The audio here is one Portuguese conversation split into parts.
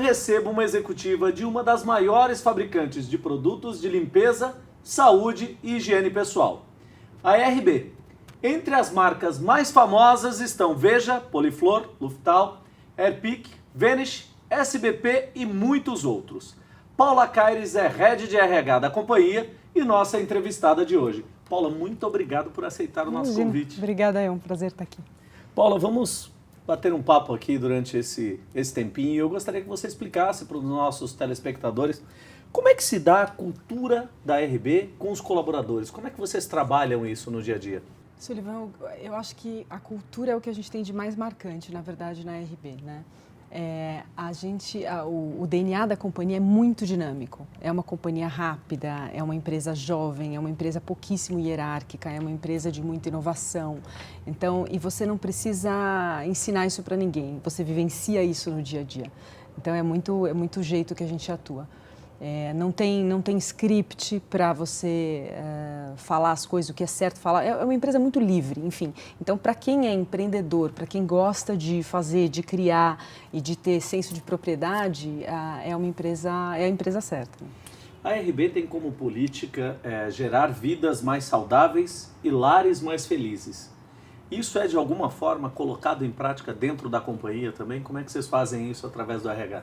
recebo uma executiva de uma das maiores fabricantes de produtos de limpeza, saúde e higiene pessoal, a RB. Entre as marcas mais famosas estão Veja, Poliflor, Luftal, Airpic, Vanish, SBP e muitos outros. Paula Caires é Head de RH da companhia e nossa entrevistada de hoje. Paula, muito obrigado por aceitar o nosso convite. Obrigada, é um prazer estar aqui. Paula, vamos bater um papo aqui durante esse tempinho. Eu gostaria que você explicasse para os nossos telespectadores como é que se dá a cultura da RB com os colaboradores. Como é que vocês trabalham isso no dia a dia? Sullivan, eu acho que a cultura é o que a gente tem de mais marcante, na verdade, na RB, né? O DNA da companhia é muito dinâmico. É uma companhia rápida, é uma empresa jovem, é uma empresa pouquíssimo hierárquica, é uma empresa de muita inovação. Então, e você não precisa ensinar isso para ninguém, você vivencia isso no dia a dia. Então, é muito o jeito que a gente atua. Não tem script para você falar as coisas, o que é certo falar. É uma empresa muito livre, enfim. Então, para quem é empreendedor, para quem gosta de fazer, de criar e de ter senso de propriedade, é a empresa certa. A RB tem como política gerar vidas mais saudáveis e lares mais felizes. Isso é, de alguma forma, colocado em prática dentro da companhia também? Como é que vocês fazem isso através do RH?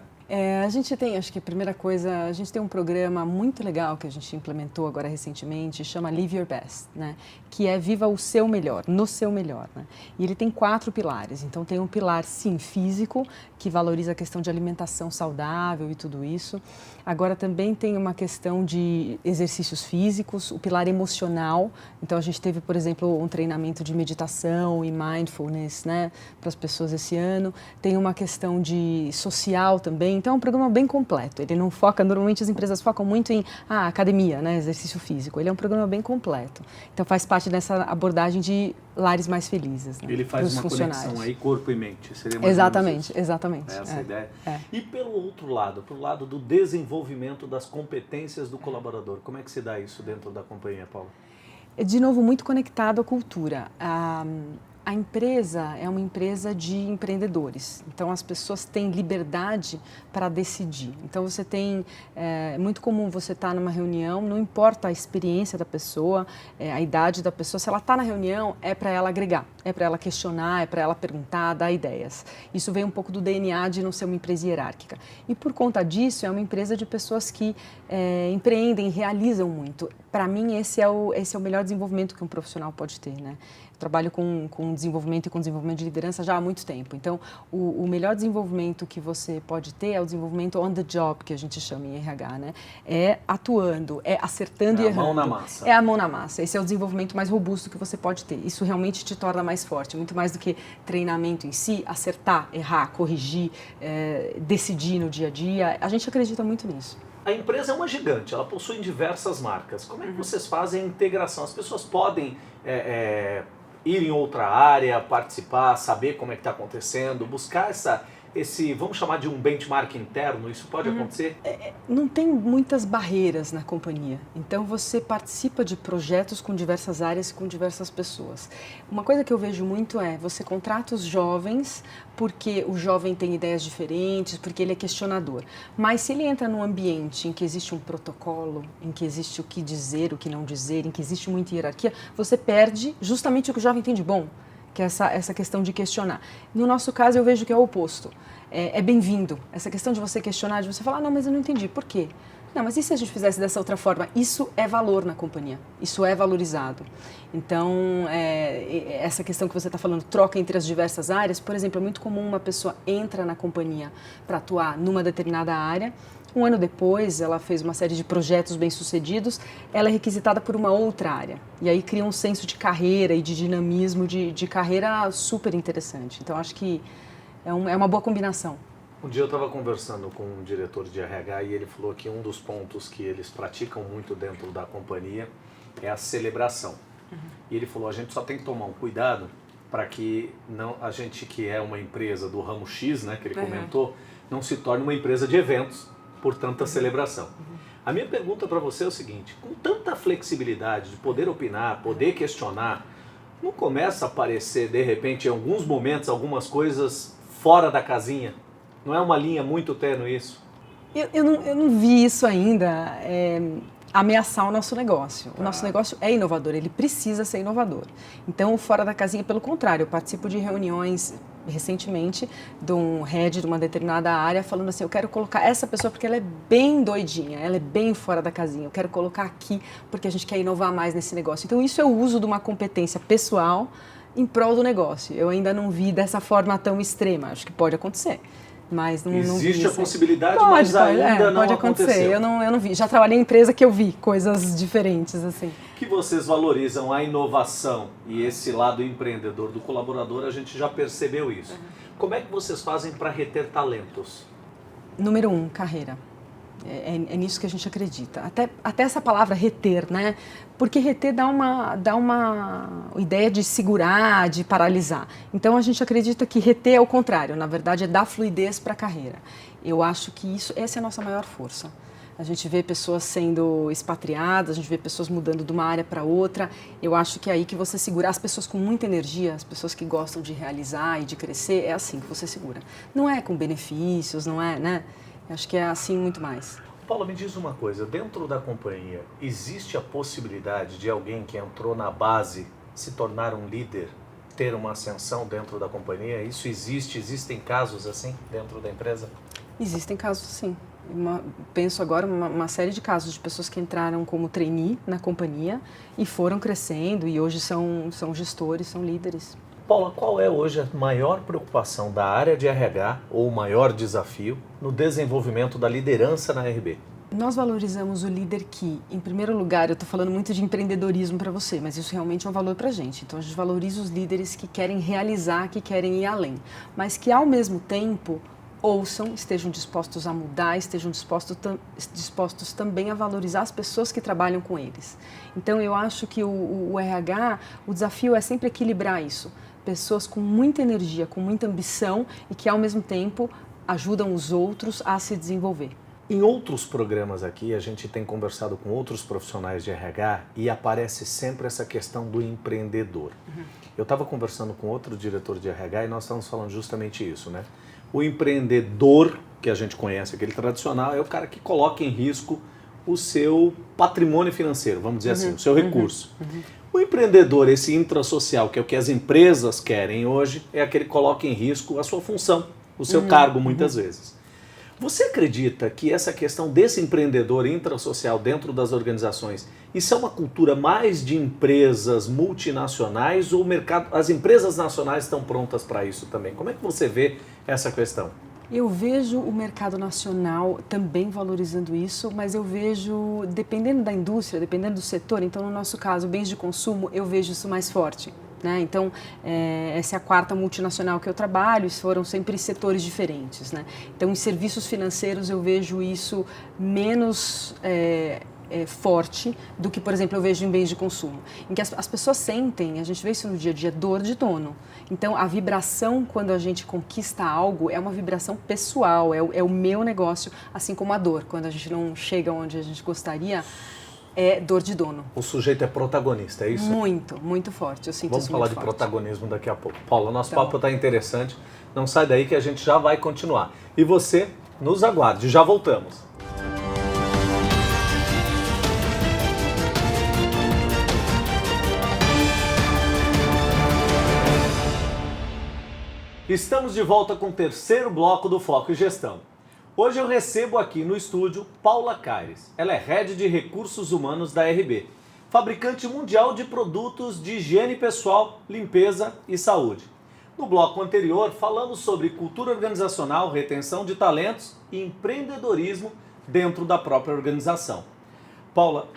A gente tem, acho que a primeira coisa, a gente tem um programa muito legal que a gente implementou agora recentemente, chama Live Your Best, né? Que é Viva o Seu Melhor, no Seu Melhor, né? E ele tem 4 pilares. Então tem um pilar, sim, físico, que valoriza a questão de alimentação saudável e tudo isso. Agora também tem uma questão de exercícios físicos, o pilar emocional. Então a gente teve, por exemplo, um treinamento de meditação e mindfulness, né, para as pessoas esse ano. Tem uma questão de social também. Então é um programa bem completo. Ele não foca, normalmente as empresas focam muito em academia, né, exercício físico. Ele é um programa bem completo. Então faz parte dessa abordagem de lares mais felizes, né, ele faz uma conexão aí corpo e mente. Seria mais exatamente. Essa a ideia. E pelo outro lado, pelo lado do desenvolvimento das competências do colaborador, como é que se dá isso dentro da companhia, Paula? De novo, muito conectado à cultura. A empresa é uma empresa de empreendedores, então as pessoas têm liberdade para decidir. Então você tem, é muito comum você estar numa reunião, não importa a experiência da pessoa, a idade da pessoa, se ela está na reunião é para ela agregar, é para ela questionar, é para ela perguntar, dar ideias. Isso vem um pouco do DNA de não ser uma empresa hierárquica. E por conta disso é uma empresa de pessoas que empreendem, realizam muito. Para mim esse é o melhor desenvolvimento que um profissional pode ter, né? Trabalho com desenvolvimento e com desenvolvimento de liderança já há muito tempo. Então, o melhor desenvolvimento que você pode ter é o desenvolvimento on the job, que a gente chama em RH, né? É atuando, é acertando e errando. É a mão na massa. É a mão na massa. Esse é o desenvolvimento mais robusto que você pode ter. Isso realmente te torna mais forte, muito mais do que treinamento em si, acertar, errar, corrigir, decidir no dia a dia. A gente acredita muito nisso. A empresa é uma gigante, ela possui diversas marcas. Como é que vocês fazem a integração? As pessoas podem ir em outra área, participar, saber como é que está acontecendo, buscar esse, vamos chamar de um benchmark interno, isso pode acontecer? Não tem muitas barreiras na companhia, então você participa de projetos com diversas áreas e com diversas pessoas. Uma coisa que eu vejo muito você contrata os jovens porque o jovem tem ideias diferentes, porque ele é questionador. Mas se ele entra num ambiente em que existe um protocolo, em que existe o que dizer, o que não dizer, em que existe muita hierarquia, você perde justamente o que o jovem tem de bom, que é essa questão de questionar. No nosso caso, eu vejo que é o oposto. É bem-vindo. Essa questão de você questionar, de você falar, não, mas eu não entendi. Por quê? Não, mas e se a gente fizesse dessa outra forma? Isso é valor na companhia. Isso é valorizado. Então, essa questão que você está falando, troca entre as diversas áreas, por exemplo, é muito comum uma pessoa entra na companhia para atuar numa determinada área. Um ano depois, ela fez uma série de projetos bem-sucedidos, ela é requisitada por uma outra área. E aí cria um senso de carreira e de dinamismo de carreira super interessante. Então, acho que é uma boa combinação. Um dia eu estava conversando com um diretor de RH e ele falou que um dos pontos que eles praticam muito dentro da companhia é a celebração. E ele falou, a gente só tem que tomar um cuidado para que a gente que é uma empresa do ramo X, né, que ele comentou, não se torne uma empresa de eventos por tanta celebração. A minha pergunta para você é o seguinte, com tanta flexibilidade de poder opinar, poder questionar, não começa a aparecer, de repente, em alguns momentos, algumas coisas fora da casinha? Não é uma linha muito tênue isso? Eu não vi isso ainda ameaçar o nosso negócio. O nosso negócio é inovador, ele precisa ser inovador. Então, fora da casinha, pelo contrário, eu participo de reuniões recentemente de um head de uma determinada área falando assim, eu quero colocar essa pessoa porque ela é bem doidinha, ela é bem fora da casinha, eu quero colocar aqui porque a gente quer inovar mais nesse negócio. Então, isso eu uso de uma competência pessoal em prol do negócio. Eu ainda não vi dessa forma tão extrema, acho que pode acontecer. Mas não Existe vi, a possibilidade, mas ainda não pode aconteceu. acontecer. Eu não vi. Já trabalhei em empresa que eu vi coisas diferentes assim. Que vocês valorizam a inovação e esse lado empreendedor do colaborador, a gente já percebeu isso. Como é que vocês fazem para reter talentos? Número 1, carreira. É nisso que a gente acredita. Até essa palavra reter, né? Porque reter dá uma ideia de segurar, de paralisar. Então a gente acredita que reter é o contrário, na verdade é dar fluidez para a carreira. Eu acho que essa é a nossa maior força. A gente vê pessoas sendo expatriadas, a gente vê pessoas mudando de uma área para outra. Eu acho que é aí que você segura as pessoas com muita energia, as pessoas que gostam de realizar e de crescer, é assim que você segura. Não é com benefícios, não é, né? Acho que é assim muito mais. Paula, me diz uma coisa, dentro da companhia, existe a possibilidade de alguém que entrou na base se tornar um líder, ter uma ascensão dentro da companhia? Isso existe? Existem casos assim dentro da empresa? Existem casos sim. Penso agora uma série de casos de pessoas que entraram como trainee na companhia e foram crescendo e hoje são gestores, são líderes. Paula, qual é hoje a maior preocupação da área de RH ou o maior desafio no desenvolvimento da liderança na RB? Nós valorizamos o líder que, em primeiro lugar, eu estou falando muito de empreendedorismo para você, mas isso realmente é um valor para a gente. Então a gente valoriza os líderes que querem realizar, que querem ir além, mas que ao mesmo tempo ouçam, estejam dispostos a mudar, estejam dispostos também a valorizar as pessoas que trabalham com eles. Então eu acho que o RH, o desafio é sempre equilibrar isso. Pessoas com muita energia, com muita ambição e que ao mesmo tempo ajudam os outros a se desenvolver. Em outros programas aqui, a gente tem conversado com outros profissionais de RH e aparece sempre essa questão do empreendedor. Eu estava conversando com outro diretor de RH e nós estávamos falando justamente isso, né? O empreendedor, que a gente conhece, aquele tradicional, é o cara que coloca em risco o seu patrimônio financeiro, vamos dizer assim, o seu recurso. O empreendedor, esse intrasocial, que é o que as empresas querem hoje, é aquele que coloca em risco a sua função, o seu cargo, muitas vezes. Você acredita que essa questão desse empreendedor intrasocial dentro das organizações, isso é uma cultura mais de empresas multinacionais ou as empresas nacionais estão prontas para isso também? Como é que você vê essa questão? Eu vejo o mercado nacional também valorizando isso, mas eu vejo, dependendo da indústria, dependendo do setor, então no nosso caso, bens de consumo, eu vejo isso mais forte. Né? Então, essa é a quarta multinacional que eu trabalho, foram sempre setores diferentes. Né? Então, em serviços financeiros eu vejo isso menos forte do que, por exemplo, eu vejo em bens de consumo. Em que as pessoas sentem, a gente vê isso no dia a dia, dor de dono. Então, a vibração quando a gente conquista algo é uma vibração pessoal, é o meu negócio, assim como a dor. Quando a gente não chega onde a gente gostaria, é dor de dono. O sujeito é protagonista, é isso? Muito, muito forte. Eu sinto Vamos isso falar muito de forte. protagonismo daqui a pouco. Paula, nosso Então. papo está interessante. Não sai daí que a gente já vai continuar. E você, nos aguarde. Já voltamos. Estamos de volta com o terceiro bloco do Foco e Gestão. Hoje eu recebo aqui no estúdio Paula Caires. Ela é Head de Recursos Humanos da RB, fabricante mundial de produtos de higiene pessoal, limpeza e saúde. No bloco anterior, falamos sobre cultura organizacional, retenção de talentos e empreendedorismo dentro da própria organização. Paula,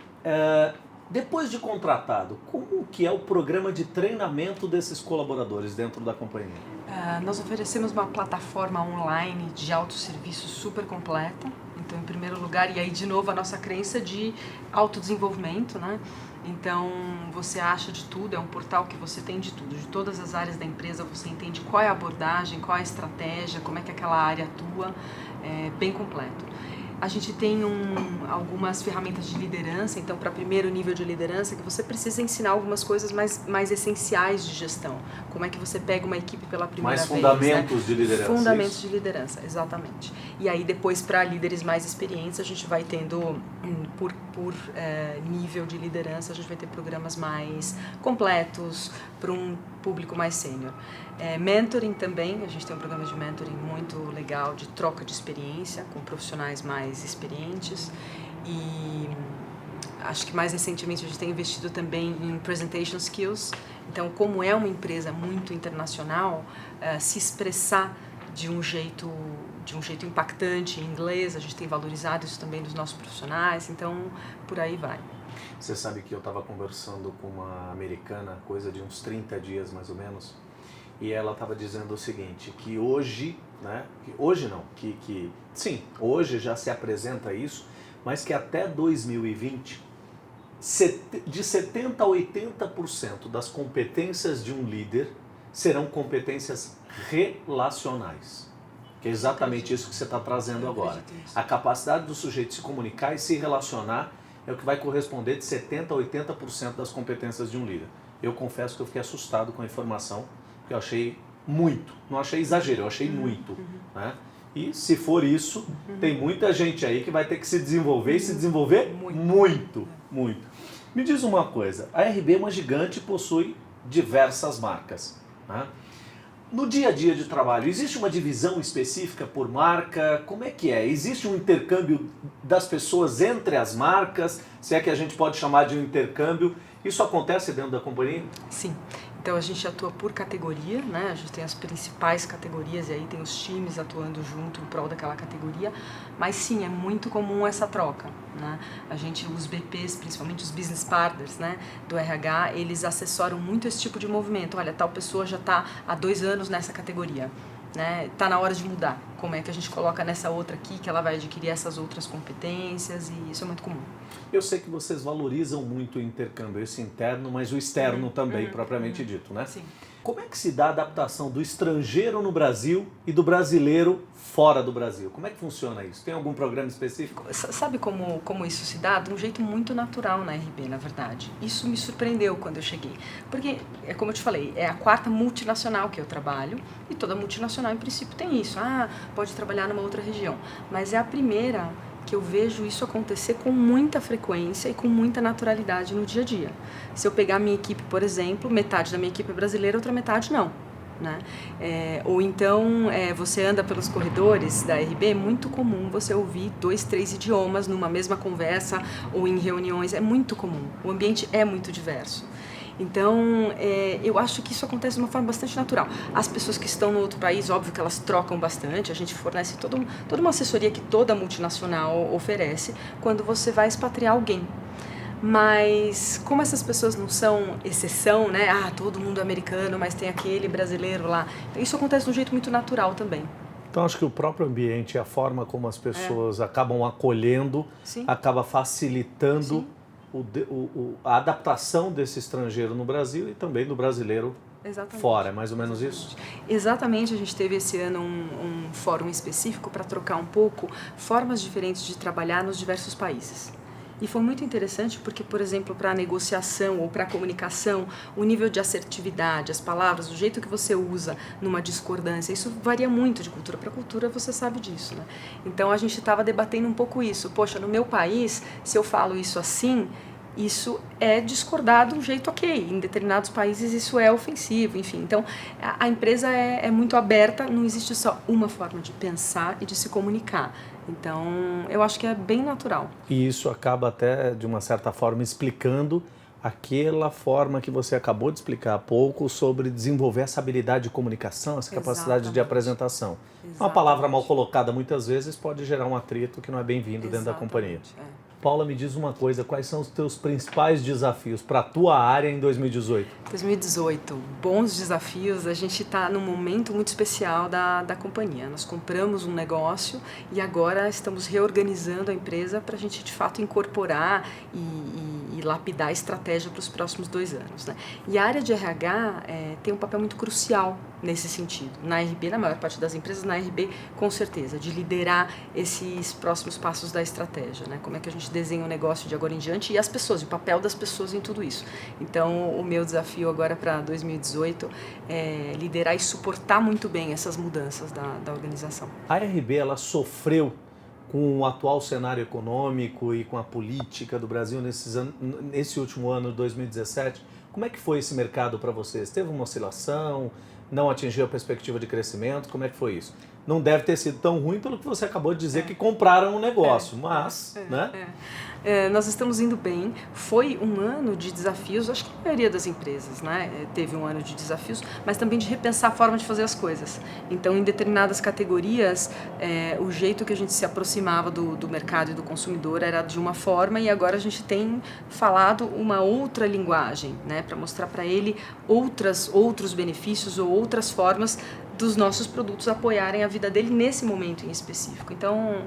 depois de contratado, como que é o programa de treinamento desses colaboradores dentro da companhia? Nós oferecemos uma plataforma online de autosserviço super completa. Então, em primeiro lugar, e aí de novo a nossa crença de autodesenvolvimento, né? Então, você acha de tudo, é um portal que você tem de tudo, de todas as áreas da empresa, você entende qual é a abordagem, qual é a estratégia, como é que aquela área atua, é bem completo. A gente tem algumas ferramentas de liderança, então para primeiro nível de liderança, que você precisa ensinar algumas coisas mais essenciais de gestão. Como é que você pega uma equipe pela primeira vez. Mais fundamentos de liderança. Fundamentos de liderança, exatamente. E aí depois para líderes mais experientes, a gente vai tendo, por nível de liderança, a gente vai ter programas mais completos para um público mais sênior. Mentoring também, a gente tem um programa de mentoring muito legal, de troca de experiência com profissionais mais experientes. E acho que mais recentemente a gente tem investido também em presentation skills. Então, como é uma empresa muito internacional, se expressar de um jeito impactante em inglês, a gente tem valorizado isso também dos nossos profissionais, então por aí vai. Você sabe que eu estava conversando com uma americana, coisa de uns 30 dias mais ou menos, e ela estava dizendo o seguinte, que hoje, né, sim, hoje já se apresenta isso, mas que até 2020, de 70% a 80% das competências de um líder serão competências relacionais. Que é exatamente isso que você está trazendo agora. A capacidade do sujeito se comunicar e se relacionar é o que vai corresponder de 70% a 80% das competências de um líder. Eu confesso que eu fiquei assustado com a informação, que eu achei muito, não achei exagero, eu achei muito. Né? E se for isso, tem muita gente aí que vai ter que se desenvolver e se desenvolver muito. Me diz uma coisa, a RB é uma gigante e possui diversas marcas. Né? No dia a dia de trabalho, existe uma divisão específica por marca? Como é que é? Existe um intercâmbio das pessoas entre as marcas? Se é que a gente pode chamar de um intercâmbio. Isso acontece dentro da companhia? Sim. Então a gente atua por categoria, né? A gente tem as principais categorias e aí tem os times atuando junto em prol daquela categoria. Mas sim, é muito comum essa troca, né? os BPs, principalmente os business partners, né, do RH, eles assessoram muito esse tipo de movimento. Olha, tal pessoa já está há 2 anos nessa categoria, né? Tá na hora de mudar. Como é que a gente coloca nessa outra aqui que ela vai adquirir essas outras competências, e isso é muito comum. Eu sei que vocês valorizam muito o intercâmbio, esse interno, mas o externo também, propriamente dito, né? Sim. Como é que se dá a adaptação do estrangeiro no Brasil e do brasileiro fora do Brasil? Como é que funciona isso? Tem algum programa específico? Sabe como isso se dá? De um jeito muito natural na RB, na verdade. Isso me surpreendeu quando eu cheguei. Porque, como eu te falei, é a 4ª multinacional que eu trabalho, e toda multinacional, em princípio, tem isso. Pode trabalhar numa outra região. Mas é a primeira que eu vejo isso acontecer com muita frequência e com muita naturalidade no dia a dia. Se eu pegar a minha equipe, por exemplo, metade da minha equipe é brasileira, outra metade não. Né? Ou então você anda pelos corredores da RB, é muito comum você ouvir 2, 3 idiomas numa mesma conversa ou em reuniões, é muito comum, o ambiente é muito diverso. Então, eu acho que isso acontece de uma forma bastante natural. As pessoas que estão no outro país, óbvio que elas trocam bastante, a gente fornece toda uma assessoria que toda multinacional oferece quando você vai expatriar alguém. Mas como essas pessoas não são exceção, né? Todo mundo é americano, mas tem aquele brasileiro lá. Então, isso acontece de um jeito muito natural também. Então, acho que o próprio ambiente, a forma como as pessoas acabam acolhendo, Sim. acaba facilitando Sim. A adaptação desse estrangeiro no Brasil e também do brasileiro Exatamente. Fora. É mais ou menos isso? Exatamente. A gente teve esse ano um fórum específico para trocar um pouco formas diferentes de trabalhar nos diversos países. E foi muito interessante porque, por exemplo, para a negociação ou para a comunicação, o nível de assertividade, as palavras, o jeito que você usa numa discordância, isso varia muito de cultura para cultura, você sabe disso, né? Então a gente estava debatendo um pouco isso. Poxa, no meu país, se eu falo isso assim, isso é discordado de um jeito ok. Em determinados países isso é ofensivo, enfim. Então a empresa é muito aberta, não existe só uma forma de pensar e de se comunicar. Então, eu acho que é bem natural. E isso acaba até, de uma certa forma, explicando aquela forma que você acabou de explicar há pouco sobre desenvolver essa habilidade de comunicação, essa capacidade de apresentação. Uma palavra mal colocada muitas vezes pode gerar um atrito que não é bem-vindo dentro da companhia. Paula, me diz uma coisa, quais são os teus principais desafios para a tua área em 2018? 2018, bons desafios. A gente está num momento muito especial da companhia. Nós compramos um negócio e agora estamos reorganizando a empresa para a gente, de fato, incorporar e lapidar a estratégia para os próximos 2 anos, né? E a área de RH tem um papel muito crucial nesse sentido. Na RB, na maior parte das empresas, na RB, com certeza, de liderar esses próximos passos da estratégia, né? Como é que a gente desenha o negócio de agora em diante e as pessoas, o papel das pessoas em tudo isso. Então, o meu desafio agora para 2018 é liderar e suportar muito bem essas mudanças da organização. A RB, ela sofreu com o atual cenário econômico e com a política do Brasil nesse último ano, 2017. Como é que foi esse mercado para vocês? Teve uma oscilação? Não atingiu a perspectiva de crescimento? Como é que foi isso? Não deve ter sido tão ruim pelo que você acabou de dizer, que compraram um negócio, mas, né? Nós estamos indo bem. Foi um ano de desafios, acho que a maioria das empresas, né, teve um ano de desafios, mas também de repensar a forma de fazer as coisas. Então, em determinadas categorias, o jeito que a gente se aproximava do mercado e do consumidor era de uma forma, e agora a gente tem falado uma outra linguagem, né, para mostrar para ele outros benefícios ou outras formas dos nossos produtos apoiarem a vida dele nesse momento em específico. Então,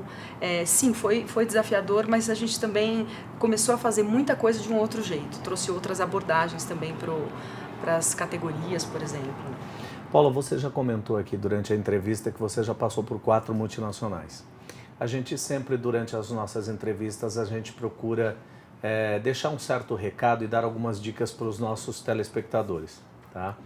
sim, foi desafiador, mas a gente também começou a fazer muita coisa de um outro jeito, trouxe outras abordagens também para as categorias, por exemplo. Paula, você já comentou aqui durante a entrevista que você já passou por 4 multinacionais. A gente sempre, durante as nossas entrevistas, a gente procura deixar um certo recado e dar algumas dicas para os nossos telespectadores, tá?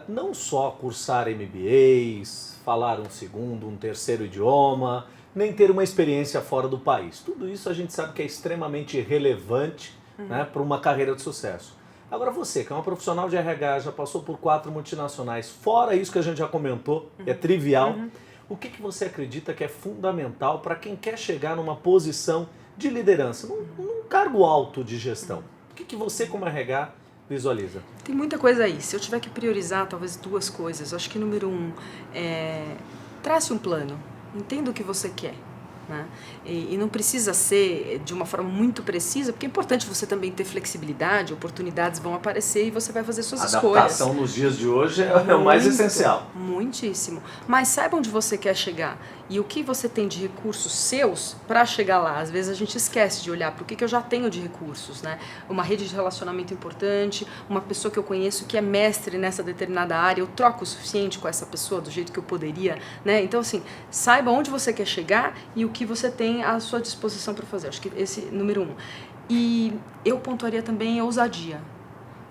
Não só cursar MBAs, falar um segundo, um terceiro idioma, nem ter uma experiência fora do país. Tudo isso a gente sabe que é extremamente relevante, né, para uma carreira de sucesso. Agora você, que é uma profissional de RH, já passou por 4 multinacionais, fora isso que a gente já comentou, é trivial, o que você acredita que é fundamental para quem quer chegar numa posição de liderança, num cargo alto de gestão? O que você, como RH, visualiza? Tem muita coisa aí. Se eu tiver que priorizar, talvez 2 coisas. Eu acho que número 1, trace um plano. Entenda o que você quer. Né? E não precisa ser de uma forma muito precisa, porque é importante você também ter flexibilidade, oportunidades vão aparecer e você vai fazer suas escolhas. A adaptação nos dias de hoje é o mais essencial. Muitíssimo. Mas saiba onde você quer chegar e o que você tem de recursos seus para chegar lá. Às vezes a gente esquece de olhar para o que eu já tenho de recursos, né? Uma rede de relacionamento importante, uma pessoa que eu conheço que é mestre nessa determinada área, eu troco o suficiente com essa pessoa do jeito que eu poderia, né? Então, assim, saiba onde você quer chegar e o que você tem à sua disposição para fazer. Acho que esse número 1. E eu pontuaria também a ousadia.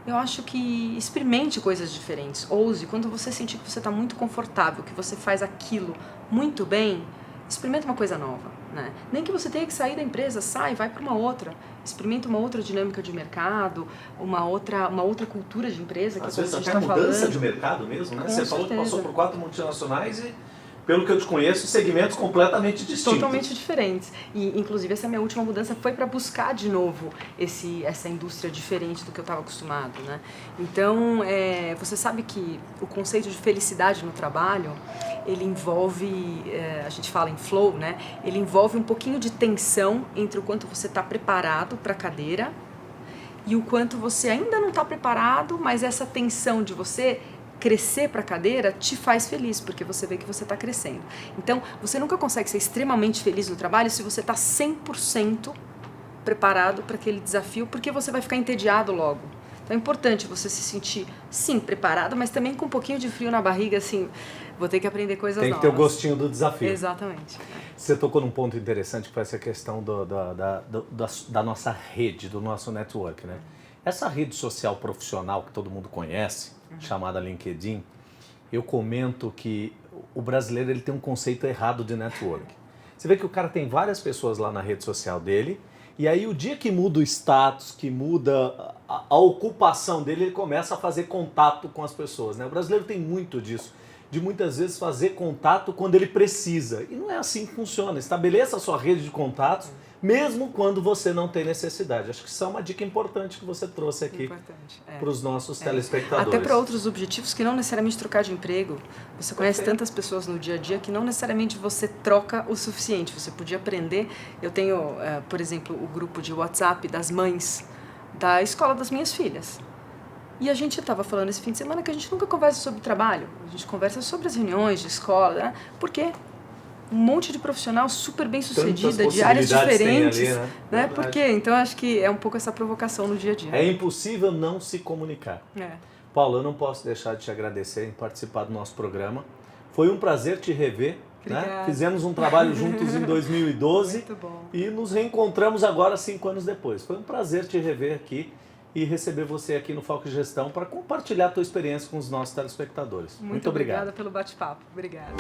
Eu acho que experimente coisas diferentes, ouse. Quando você sentir que você está muito confortável, que você faz aquilo muito bem, experimenta uma coisa nova, né? Nem que você tenha que sair da empresa, vai para uma outra. Experimenta uma outra dinâmica de mercado, uma outra cultura de empresa. Às vezes até mudança de mercado mesmo, né? Você falou que passou por 4 multinacionais e, pelo que eu te conheço, segmentos completamente distintos. Totalmente diferentes. E, inclusive, essa minha última mudança foi para buscar de novo essa indústria diferente do que eu estava acostumado, né? Então, você sabe que o conceito de felicidade no trabalho, ele envolve, a gente fala em flow, né? Ele envolve um pouquinho de tensão entre o quanto você está preparado para a cadeira e o quanto você ainda não está preparado, mas essa tensão de você crescer para a cadeira te faz feliz, porque você vê que você está crescendo. Então, você nunca consegue ser extremamente feliz no trabalho se você está 100% preparado para aquele desafio, porque você vai ficar entediado logo. Então, é importante você se sentir, sim, preparado, mas também com um pouquinho de frio na barriga, assim, vou ter que aprender coisas novas. Tem que ter o gostinho do desafio. Exatamente. Você tocou num ponto interessante, que foi essa questão da nossa rede, do nosso network, né? Essa rede social profissional que todo mundo conhece, chamada LinkedIn, eu comento que o brasileiro ele tem um conceito errado de network. Você vê que o cara tem várias pessoas lá na rede social dele, e aí o dia que muda o status, que muda a ocupação dele, ele começa a fazer contato com as pessoas, né? O brasileiro tem muito disso, de muitas vezes fazer contato quando ele precisa. E não é assim que funciona. Estabeleça a sua rede de contatos, mesmo quando você não tem necessidade. Acho que isso é uma dica importante que você trouxe aqui para os nossos telespectadores. Até para outros objetivos que não necessariamente trocar de emprego. Você conhece tantas pessoas no dia a dia que não necessariamente você troca o suficiente. Você podia aprender. Eu tenho, por exemplo, o grupo de WhatsApp das mães da escola das minhas filhas. E a gente estava falando esse fim de semana que a gente nunca conversa sobre trabalho. A gente conversa sobre as reuniões de escola. Né? Por quê? um monte de profissional super bem sucedida, Tantas de áreas possibilidades tem diferentes, ali, né? né? Verdade. Por quê? Então acho que é um pouco essa provocação no dia a dia. É impossível não se comunicar. É. Paulo, eu não posso deixar de te agradecer em participar do nosso programa. Foi um prazer te rever. Né? Fizemos um trabalho juntos em 2012 Muito bom. E nos reencontramos agora 5 anos depois. Foi um prazer te rever aqui e receber você aqui no Foco Gestão para compartilhar a tua experiência com os nossos telespectadores. Muito obrigado. Obrigada pelo bate-papo. Obrigada.